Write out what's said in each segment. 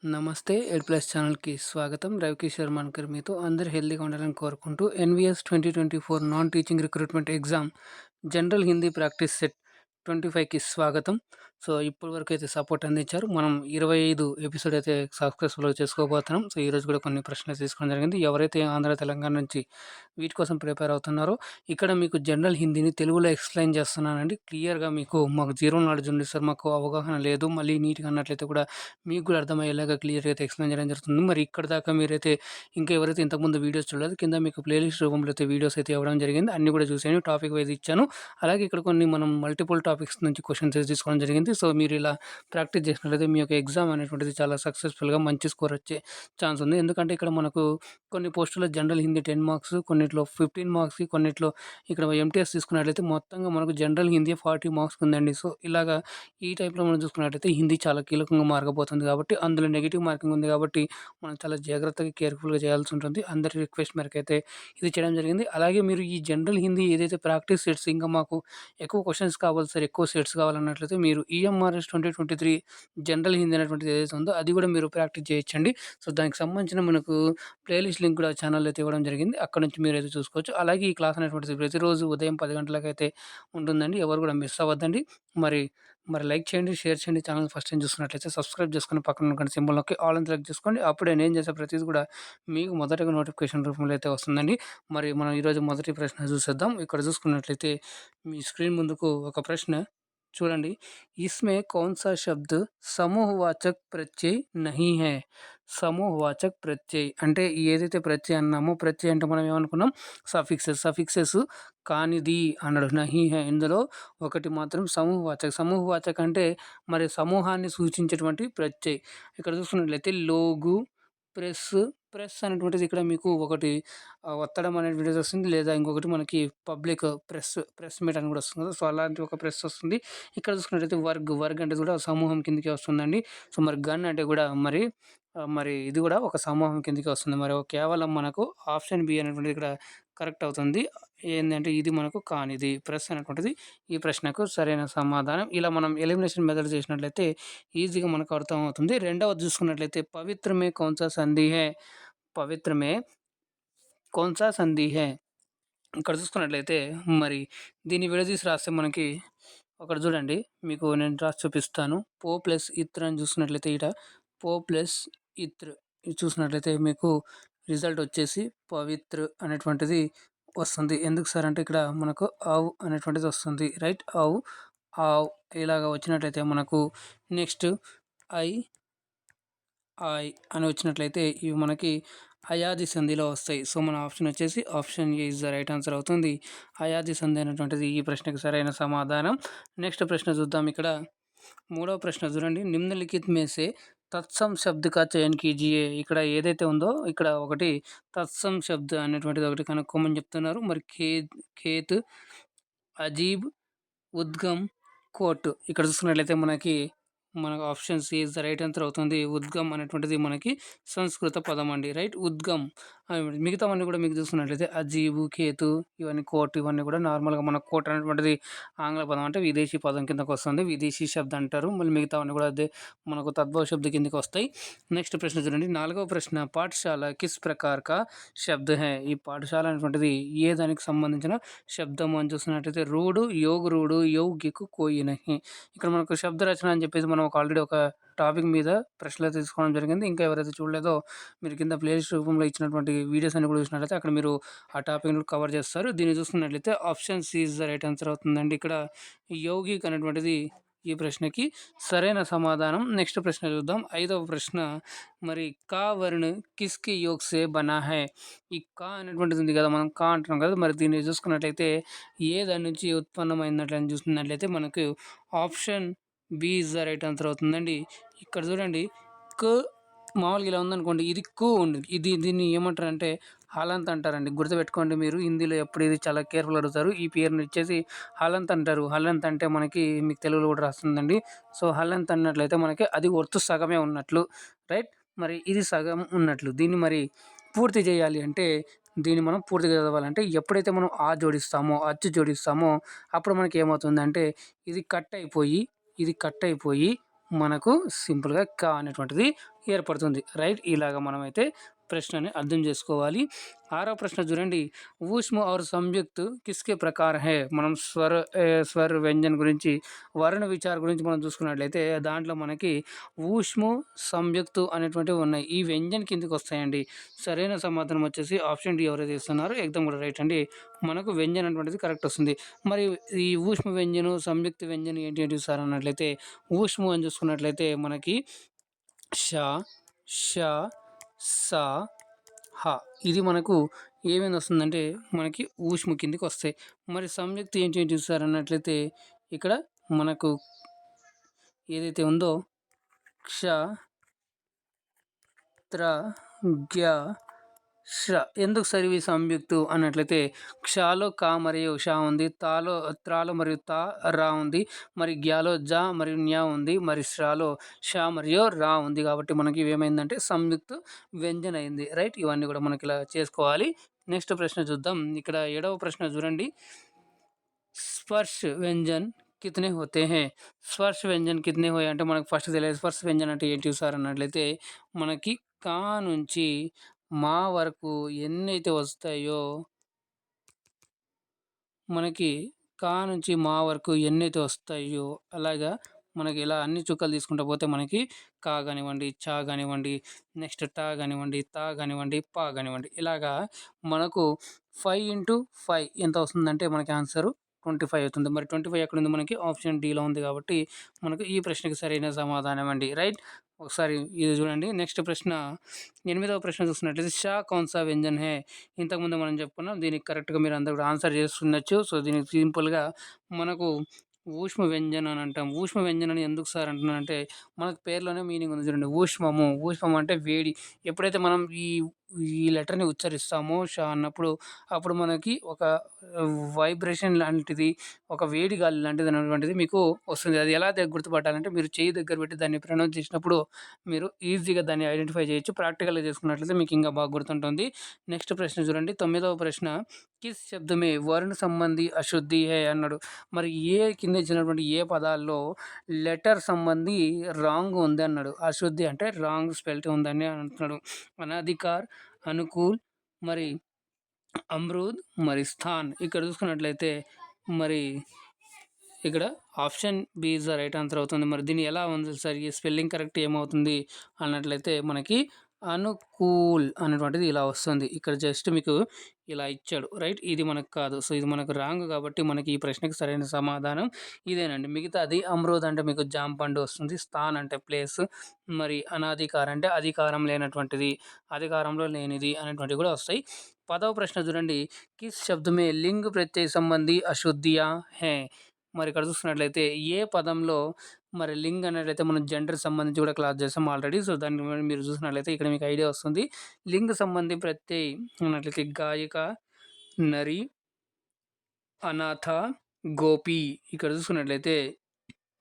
నమస్తే ఎడ్ ప్లస్ ఛానల్‌కి స్వాగతం. రవికిషోర్ మన్కర్ మీతో. అందరూ హెల్తీగా ఉండాలని కోరుకుంటూ NVS 2024 non teaching recruitment exam general Hindi practice set 25కి స్వాగతం. సో, ఇప్పటి వరకు అయితే సపోర్ట్ అందించారు. మనం 25 ఎపిసోడ్ అయితే సక్సెస్‌ఫుల్‌గా చేసుకోబోతున్నాం. సో, ఈరోజు కూడా కొన్ని ప్రశ్నలు తీసుకోవడం జరిగింది. ఎవరైతే ఆంధ్ర, తెలంగాణ నుంచి వీటి కోసం ప్రిపేర్ అవుతున్నారో ఇక్కడ మీకు జనరల్ హిందీని తెలుగులో ఎక్స్‌ప్లెయిన్ చేస్తున్నానండి. క్లియర్‌గా మాకు జీరో నాలెడ్జ్ ఉంది సార్, మాకు అవగాహన లేదు. మళ్ళీ నీట్‌గా అన్నట్లయితే కూడా మీకు కూడా అర్థమయ్యేలాగా క్లియర్‌గా అయితే ఎక్స్‌ప్లెయిన్ చేయడం జరుగుతుంది. మరి ఇక్కడి దాకా మీరైతే ఇంకా ఎవరైతే ఇంతకుముందు వీడియోస్ చూడలేదో కింద మీకు ప్లేలిస్ట్ రూపంలో అయితే వీడియోస్ అయితే ఇవ్వడం జరిగింది. అన్నీ కూడా చూసేయండి. టాపిక్ వైస్ ఇచ్చాను. అలాగే ఇక్కడ కొన్ని మనం మల్టిపుల్ టాపిక్స్ నుంచి క్వెషన్స్ అయితే తీసుకోవడం జరిగింది. సో, మీరు ఇలా ప్రాక్టీస్ చేసినట్లయితే మీ యొక్క ఎగ్జామ్ అనేటువంటిది చాలా సక్సెస్‌ఫుల్‌గా మంచి స్కోర్ వచ్చే ఛాన్స్ ఉంది. ఎందుకంటే ఇక్కడ మనకు కొన్ని పోస్టుల్లో జనరల్ హిందీ 10 మార్క్స్, కొన్నిట్లో 15 మార్క్స్‌కి, కొన్నిట్లో ఇక్కడ ఎంటీఎస్ తీసుకున్నట్లయితే మొత్తంగా మనకు జనరల్ హిందీ 40 మార్క్స్ ఉందండి. సో, ఇలాగా ఈ టైప్‌లో మనం చూసుకున్నట్టయితే హిందీ చాలా కీలకంగా మారబోతుంది కాబట్టి, అందులో నెగెటివ్ మార్కింగ్ ఉంది కాబట్టి, మనం చాలా జాగ్రత్తగా, కేర్‌ఫుల్‌గా చేయాల్సి ఉంటుంది. అందరి రిక్వెస్ట్ మేరకైతే ఇది చేయడం జరిగింది. అలాగే మీరు ఈ జనరల్ హిందీ ఏదైతే ప్రాక్టీస్ సెట్స్ ఇంకా మాకు ఎక్కువ క్వెషన్స్ కావాలి సార్, ఎక్కువ సెట్స్ కావాలన్నట్లయితే మీరు ఈఎంఆర్ఎస్ 2023 జనరల్ హిందీ అనేటువంటిది ఏదైతే ఉందో అది కూడా మీరు ప్రాక్టీస్ చేయొచ్చండి. సో, దానికి సంబంధించిన మనకు ప్లేలిస్ట్ లింక్ కూడా ఛానల్‌లో అయితే ఇవ్వడం జరిగింది. అక్కడి నుంచి మీరైతే చూసుకోవచ్చు. అలాగే ఈ క్లాస్ అనేటువంటిది ప్రతిరోజు ఉదయం 10 గంటలకైతే ఉంటుందండి. ఎవరు కూడా మిస్ అవ్వద్దండి. మరి మరి లైక్ చేయండి, షేర్ చేయండి. ఛానల్ ఫస్ట్ టైం చూస్తున్నట్లయితే సబ్స్క్రైబ్ చేసుకొని పక్కన ఉన్న గంట సింబల్ నొక్కి ఆల్ అని సెలెక్ట్ చేసుకోండి. అప్పుడే నేను చేసే ప్రతిది కూడా మీకు మొదటగా నోటిఫికేషన్ రూపంలో అయితే వస్తుందండి. మరి మనం ఈరోజు మొదటి ప్రశ్న చూసేద్దాం. ఇక్కడ చూసుకున్నట్లయితే మీ స్క్రీన్ ముందుకు ఒక ప్రశ్న చూడండి. ఇస్మే కౌన్ సా శబ్ద్ సమూహవాచక్ ప్రత్యయ్ నహీ హై? సమూహవాచక్ ప్రత్యయ్ అంటే ఏదైతే ప్రత్యయ్ అన్నామో, ప్రత్యయ్ అంటే మనం ఏమనుకున్నాం సఫిక్సెస్ కానిది అన్నాడు. నహీ హై ఇందులో ఒకటి మాత్రం సమూహవాచక్. సమూహవాచక్ అంటే మరి సమూహాన్ని సూచించేటువంటి ప్రత్యయ్. ఇక్కడ చూసుకున్నట్లయితే లోగు, ప్రెస్, ప్రెస్ అనేటువంటిది ఇక్కడ మీకు ఒకటి ఒత్తడం అనేటువంటిది వస్తుంది. లేదా ఇంకొకటి మనకి పబ్లిక్ ప్రెస్ మీట్ అని కూడా వస్తుంది కదా! సో, అలాంటి ఒక ప్రెస్ వస్తుంది. ఇక్కడ చూసుకున్నట్లయితే వర్గ్ అంటే కూడా సమూహం కిందకే వస్తుందండి. సో, మరి గన్ అంటే కూడా మరి ఇది కూడా ఒక సమూహం కిందకే వస్తుంది. మరి కేవలం మనకు ఆప్షన్ బి అనేటువంటిది ఇక్కడ కరెక్ట్ అవుతుంది. ఏందంటే ఇది మనకు కానిది. ప్రెస్ అనేటువంటిది ఈ ప్రశ్నకు సరైన సమాధానం. ఇలా మనం ఎలిమినేషన్ మెథడ్ చేసినట్లయితే ఈజీగా మనకు అర్థమవుతుంది. రెండవది చూసుకున్నట్లయితే పవిత్ర మే కౌన్ సా సంధి హై? పవిత్ర మే కౌన్ సా సంధి హై? ఇక్కడ చూసుకున్నట్లయితే మరి దీన్ని విడదీసి రాస్తే మనకి ఒకటి చూడండి. మీకు నేను రాసి చూపిస్తాను. పో ప్లస్ ఇత్ర్ అని చూసుకున్నట్లయితే ఈడ పో ప్లస్ ఇత్ర్ ఇది చూసినట్లయితే మీకు రిజల్ట్ వచ్చేసి పవిత్ర్ అనేటువంటిది వస్తుంది. ఎందుకు సార్ అంటే ఇక్కడ మనకు ఆవ్ అనేటువంటిది వస్తుంది. రైట్. ఆవ్ ఇలాగ వచ్చినట్లయితే మనకు నెక్స్ట్ ఐ అని వచ్చినట్లయితే ఇవి మనకి అయాది సంధిలో వస్తాయి. సో, మన ఆప్షన్ వచ్చేసి option A is the right answer అవుతుంది. అయాది సంధి అనేటువంటిది ఈ ప్రశ్నకు సరైన సమాధానం. నెక్స్ట్ ప్రశ్న చూద్దాం. ఇక్కడ మూడవ ప్రశ్న చూడండి. నిమ్నలిఖిత్ మే సే తత్సమ్ శబ్ద్ కా చయన్ కీజియే. ఇక్కడ ఏదైతే ఉందో ఇక్కడ ఒకటి తత్సమ్ శబ్ద్ అనేటువంటిది ఒకటి కనుక్కోమని చెప్తున్నారు. మరి ఖేత్, అజీబ్, ఉద్గమ్, కోట్. ఇక్కడ చూసుకున్నట్లయితే మనకు option C is the right answer అవుతుంది. ఉద్గమ్ అనేటువంటిది మనకి సంస్కృత పదం అండి. రైట్. ఉద్గమ్ మిగతావన్నీ కూడా మీకు చూసుకున్నట్లయితే అజీబు, కేతు, ఇవన్నీ కోట్, ఇవన్నీ కూడా నార్మల్గా మన కోట్ అనేటువంటిది ఆంగ్ల పదం అంటే విదేశీ పదం కిందకు వస్తుంది. విదేశీ శబ్దం అంటారు. మళ్ళీ మిగతావన్నీ కూడా అదే మనకు తద్భవ శబ్ద కిందకి వస్తాయి. నెక్స్ట్ ప్రశ్న చూడండి. 4వ ప్రశ్న పాఠశాల కిస్ ప్రకార్ కా శబ్ద్ హై? ఈ పాఠశాల అనేటువంటిది ఏ దానికి సంబంధించిన శబ్దము అని చూస్తున్నట్లయితే రూడు, యోగ్ రూడు, యౌగిక్ కోయి నహి. ఇక్కడ మనకు శబ్ద రచన అని చెప్పేసి మనం ఆల్రెడీ ఒక టాపిక్ మీద ప్రశ్నలు తీసుకోవడం జరిగింది. ఇంకా ఎవరైతే చూడలేదో మీరు కింద ప్లేలిస్ట్ రూపంలో ఇచ్చినటువంటి వీడియోస్ అన్ని కూడా చూసినట్లయితే అక్కడ మీరు ఆ టాపిక్‌ని కవర్ చేస్తారు. దీన్ని చూసుకున్నట్లయితే option C is the right answer అవుతుందండి. ఇక్కడ యౌగిక్ అనేటువంటిది ఈ ప్రశ్నకి సరైన సమాధానం. నెక్స్ట్ ప్రశ్న చూద్దాం. 5వ ప్రశ్న మరి కా వర్ణ కిస్‌కి యోగ్ సే బనా హై? ఈ కా అనేటువంటిది ఉంది కదా! మనం కా అంటున్నాం కదా! మరి దీన్ని చూసుకున్నట్లయితే ఏ దాని నుంచి ఉత్పన్నమైనట్లని చూస్తున్నట్లయితే మనకు option B is the right answer అవుతుందండి. ఇక్కడ చూడండి. క్ మామూలుగా ఇలా ఉందనుకోండి. ఇది కు ఉంది. దీన్ని ఏమంటారంటే హలంత్ అంటారండి. గుర్తుపెట్టుకోండి మీరు. హిందీలో ఎప్పుడు ఇది చాలా కేర్‌ఫుల్‌గా అడుగుతారు. ఈ పేరుని వచ్చేసి హలంత్ అంటారు. హలంత్ అంటే మీకు తెలుగులో కూడా రాస్తుందండి. సో, హలంత్ అన్నట్లయితే మనకి అది ఒత్తు సగమే ఉన్నట్లు. రైట్. మరి ఇది సగం ఉన్నట్లు. దీన్ని మరి పూర్తి చేయాలి అంటే దీన్ని మనం పూర్తిగా చదవాలంటే ఎప్పుడైతే మనం ఆ జోడిస్తామో, అచ్చు జోడిస్తామో అప్పుడు మనకి ఏమవుతుందంటే ఇది కట్ అయిపోయి మనకు సింపుల్‌గా క అనేటువంటిది ఏర్పడుతుంది. రైట్. ఇలాగ మనమైతే ప్రశ్నని అర్థం చేసుకోవాలి. ఆరో ప్రశ్న చూడండి. ఊష్మ और సంయుక్త్ కిస్‌కే ప్రకార్ హై? మనం స్వర్, వ్యంజన్ గురించి, వర్ణ విచార్ గురించి మనం చూసుకున్నట్లయితే దాంట్లో మనకి ఊష్ము, సంయుక్తు అనేటువంటివి ఉన్నాయి. ఈ వ్యంజన్ కిందకొస్తాయండి. సరైన సమాధానం వచ్చేసి ఆప్షన్ డి ఎవరైతే ఇస్తున్నారో ఎగ్దమ్ కూడా రైట్ అండి. మనకు వ్యంజన్ అనేటువంటిది కరెక్ట్ వస్తుంది. మరి ఈ ఊష్మ వ్యంజను, సంయుక్త వ్యంజన్ ఏంటి ఏంటివి సార్ అన్నట్లయితే ఊష్ము అని చూసుకున్నట్లయితే మనకి ష, ష, స, హ. ఇది మనకు ఏమేమి వస్తుందంటే మనకి ఊష్ము కిందకి వస్తాయి. మరి సంయుక్త ఏంటి ఏంటివి సార్ అన్నట్లయితే ఇక్కడ మనకు ఏదైతే ఉందో క్ష, త్ర, గ్య, శ్ర. ఎందుకు సార్ ఇవి సంయుక్తు అన్నట్లయితే క్షలో క మరియు ష ఉంది. త్రాలో మరియు త, రా ఉంది. మరి గ్యాలో జ మరియు న్య ఉంది. మరి శ్రాలో ష మరియు రా ఉంది. కాబట్టి మనకి ఇవేమైందంటే సంయుక్త వ్యంజన అయింది. రైట్. ఇవన్నీ కూడా మనకి ఇలా చేసుకోవాలి. నెక్స్ట్ ప్రశ్న చూద్దాం. ఇక్కడ 7వ ప్రశ్న చూడండి. స్పర్శ వ్యంజన్ కితనే హోతే హై? స్పర్శ వ్యంజన్ కితనే హోయ్ అంటే మనకు ఫస్ట్ తెలియదు. స్పర్శ వ్యంజన్ అంటే ఏంటి సార్ అన్నట్లయితే మనకి కా నుంచి మా వరకు ఎన్నైతే వస్తాయో మనకి కా నుంచి మా వరకు ఎన్నైతే వస్తాయో అలాగా మనకి ఇలా అన్ని చుక్కలు తీసుకుంటూ పోతే మనకి కా కానివ్వండి, చా కానివ్వండి, నెక్స్ట్ టా కానివ్వండి, తా కానివ్వండి, పా కానివ్వండి, ఇలాగా మనకు 5 ఇంటూ 5 ఎంత వస్తుందంటే మనకి ఆన్సరు 25 అవుతుంది. మరి 25 ఎక్కడుంది మనకి? ఆప్షన్ డీలో ఉంది. కాబట్టి మనకు ఈ ప్రశ్నకి సరైన సమాధానం అండి. రైట్. ఒకసారి ఇది చూడండి. నెక్స్ట్ ప్రశ్న 8వ ప్రశ్న చూసినట్లయితే షా కౌన్సా వ్యంజన్ హే? ఇంతకుముందు మనం చెప్పుకున్నాం. దీనికి కరెక్ట్‌గా మీరు అందరూ కూడా ఆన్సర్ చేస్తుండొచ్చు. సో, దీనికి సింపుల్‌గా మనకు ఊష్మ వ్యంజన్ అని అంటాం. ఊష్మ వ్యంజన్ అని ఎందుకు సార్ అంటున్నానంటే మనకు పేరులోనే మీనింగ్ ఉంది చూడండి. ఊష్మము. ఊష్మం అంటే వేడి. ఎప్పుడైతే మనం ఈ లెటర్‌ని ఉచ్చరిస్తామో ష అన్నప్పుడు అప్పుడు మనకి ఒక వైబ్రేషన్ లాంటిది, ఒక వేడి గాలి లాంటిది అనేటువంటిది మీకు వస్తుంది. అది ఎలా గుర్తుపట్టాలంటే మీరు చెయ్యి దగ్గర పెట్టి దాన్ని ప్రొనౌన్స్ చేసినప్పుడు మీరు ఈజీగా దాన్ని ఐడెంటిఫై చేయొచ్చు. ప్రాక్టికల్‌గా చేసుకున్నట్లయితే మీకు ఇంకా బాగా గుర్తుంటుంది. నెక్స్ట్ ప్రశ్న చూడండి. 9వ ప్రశ్న కిస్ శబ్ద్ మే వర్ణ సంబంధి అశుద్ధి హై అన్నాడు. మరి కింద ఇచ్చినటువంటి ఏ పదాల్లో లెటర్ సంబంధి రాంగ్ ఉంది అన్నాడు. అశుద్ధి అంటే రాంగ్ స్పెల్ట్ ఉందని అంటున్నాడు. అనాధికార్, అనుకూల్, మరి అమృద్, మరి స్థాన్. ఇక్కడ చూసుకున్నట్లయితే మరి ఇక్కడ option B is the right answer అవుతుంది. మరి దీన్ని ఎలా ఉంది సార్? ఈ స్పెల్లింగ్ కరెక్ట్ ఏమవుతుంది అన్నట్లయితే మనకి అనుకూల్ అనేటువంటిది ఇలా వస్తుంది. ఇక్కడ జస్ట్ మీకు ఇలా ఇచ్చాడు. రైట్. ఇది మనకు కాదు. సో, ఇది మనకు రాంగ్ కాబట్టి మనకి ఈ ప్రశ్నకి సరైన సమాధానం ఇదేనండి. మిగతాది అమృద్ అంటే మీకు జామ పండు వస్తుంది. స్థాన్ అంటే ప్లేస్. మరి అనాధికార్ అంటే అధికారం లేనటువంటిది, అధికారంలో లేనిది అనేటువంటివి కూడా వస్తాయి. 10వ ప్రశ్న చూడండి. కిస్ శబ్ద్ మే లింగ్ ప్రత్యయ సంబంధి అశుద్ధియా హై? మరి ఇక్కడ చూస్తున్నట్లయితే ఏ పదంలో మరి లింగ్ అనేట్లయితే మనం జెండర్‌కి సంబంధించి కూడా క్లాస్ చేసాం ఆల్రెడీ. సో, దాన్ని మీరు చూసినట్లయితే ఇక్కడ మీకు ఐడియా వస్తుంది. లింగ్ సంబంధి ప్రత్యయ్ అన్నట్లయితే గాయిక, నరి, అనాథ, గోపి. ఇక్కడ చూసుకున్నట్లయితే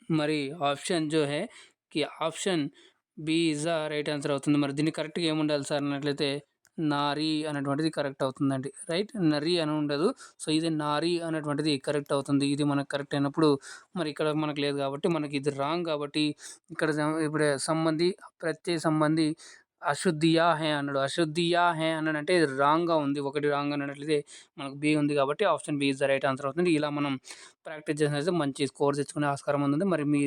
మరి ఆప్షన్ జో హై కి option B is the right answer అవుతుంది. మరి దీన్ని కరెక్ట్‌గా ఏముండాలి సార్ అన్నట్లయితే నారి అనేటువంటిది కరెక్ట్ అవుతుందండి. రైట్. నరి అని ఉండదు. సో, ఇది నారి అనేటువంటిది కరెక్ట్ అవుతుంది. ఇది మనకు కరెక్ట్ అయినప్పుడు మరి ఇక్కడ మనకు లేదు కాబట్టి మనకి ఇది రాంగ్ కాబట్టి ఇక్కడ ఇప్పుడు సంబంధి, ప్రత్యయ సంబంధి అశుద్ధియా హై అన్నాడు. అశుద్ధియా హై అన్నాడంటే ఇది రాంగ్‌గా ఉంది. ఒకటి రాంగ్ అన్నట్లయితే మనకు బి ఉంది కాబట్టి option B is the right answer అవుతుంది. ఇలా మనం ప్రాక్టీస్ చేసినట్లయితే మంచి స్కోర్ తెచ్చుకునే ఆస్కారం ఉంది. మరి మీ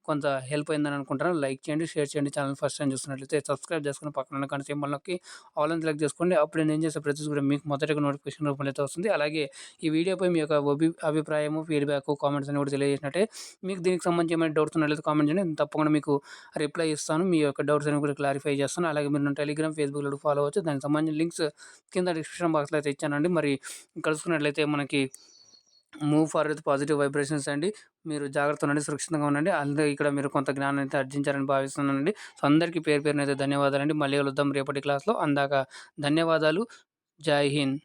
కొంత హెల్ప్ అయిందని అనుకుంటున్నాను. లైక్ చేయండి, షేర్ చేయండి. ఛానల్ ఫస్ట్ టైం చూస్తున్నట్లయితే సబ్స్క్రైబ్ చేసుకొని పక్కన ఉన్న గంట సింబల్ నొక్కి ఆల్ అని సెలెక్ట్ చేసుకోండి. అప్పుడే నేను చేసే ప్రతిదీ కూడా మీకు మొదటగా నోటిఫికేషన్ రూపంలో అయితే వస్తుంది. అలాగే ఈ వీడియోపై మీ యొక్క అభిప్రాయము, ఫీడ్‌బ్యాక్, కామెంట్స్ అని కూడా తెలియజేసినట్టే మీకు దీనికి సంబంధించి ఏమైనా డౌట్స్ ఉన్నట్లయితే కామెంట్ చేయండి. నేను తప్పకుండా మీకు రిప్లై ఇస్తాను. మీ యొక్క డౌట్స్ అని కూడా క్లారిఫై చేస్తాను. అలాగే మీరు నన్ను టెలిగ్రామ్, ఫేస్‌బుక్‌లో ఫాలో అవ్వచ్చు. దానికి సంబంధించిన లింక్స్ కింద డిస్క్రిప్షన్ బాక్స్‌లో అయితే ఇచ్చానండి. మరి కలుసుకున్నట్లయితే మనకి move forward with positive vibrations అండి. మీరు జాగ్రత్తగా ఉండండి, సురక్షితంగా ఉండండి. అందుకే ఇక్కడ మీరు కొంత జ్ఞానాన్ని అయితే ఆర్జించారని భావిస్తున్నానండి. సో, అందరికీ పేరు పేరున అయితే ధన్యవాదాలండి. మళ్ళీ కలుద్దాం రేపటి క్లాస్‌లో. అందాక ధన్యవాదాలు. జై హింద్.